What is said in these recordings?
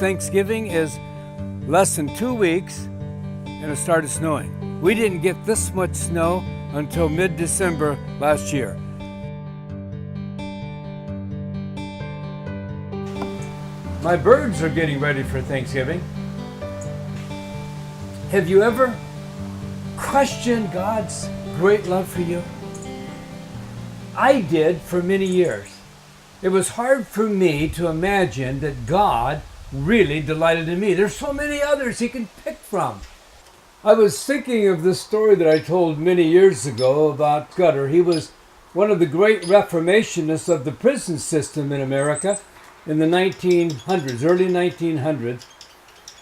Thanksgiving is less than 2 weeks and it started snowing. We didn't get this much snow until mid-December last year. My birds are getting ready for Thanksgiving. Have you ever questioned God's great love for you? I did for many years. It was hard for me to imagine that God really delighted in me. There's so many others He can pick from. I was thinking of this story that I told many years ago about Scudder. He was one of the great reformationists of the prison system in America in the 1900s, early 1900s.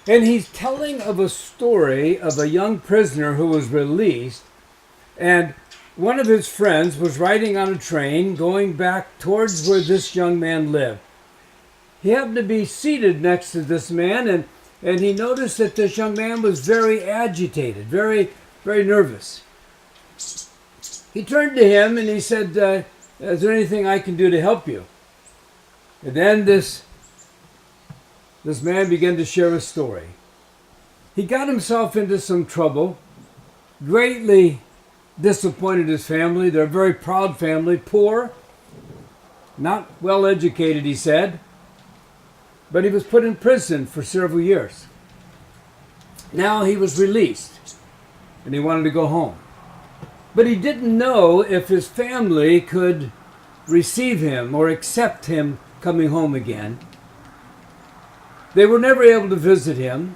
And he's telling of a story of a young prisoner who was released, and one of his friends was riding on a train going back towards where this young man lived. He happened to be seated next to this man, and he noticed that this young man was very agitated, very, very nervous. He turned to him and he said, is there anything I can do to help you? And then this man began to share a story. He got himself into some trouble, greatly disappointed his family. They're a very proud family, poor, not well educated, he said. But he was put in prison for several years. Now he was released, and he wanted to go home. But he didn't know if his family could receive him or accept him coming home again. They were never able to visit him.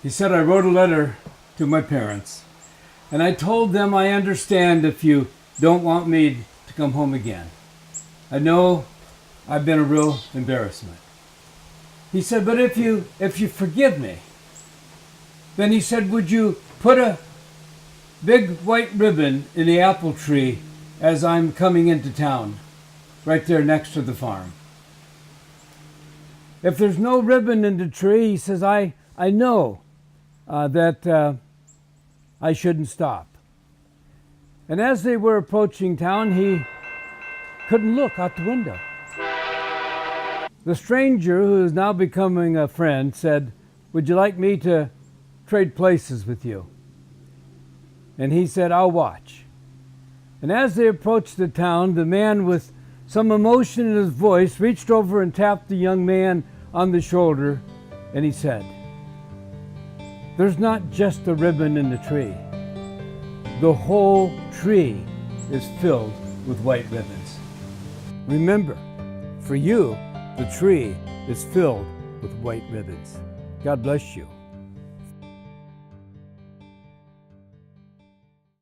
He said, I wrote a letter to my parents, and I told them I understand if you don't want me to come home again. I know I've been a real embarrassment. He said, but if you forgive me, then he said, would you put a big white ribbon in the apple tree as I'm coming into town, right there next to the farm? If there's no ribbon in the tree, he says, I know that I shouldn't stop. And as they were approaching town, he couldn't look out the window. The stranger, who is now becoming a friend, said, would you like me to trade places with you? And he said, I'll watch. And as they approached the town, the man, with some emotion in his voice, reached over and tapped the young man on the shoulder, and he said, there's not just a ribbon in the tree. The whole tree is filled with white ribbons. Remember, for you, the tree is filled with white ribbons. God bless you.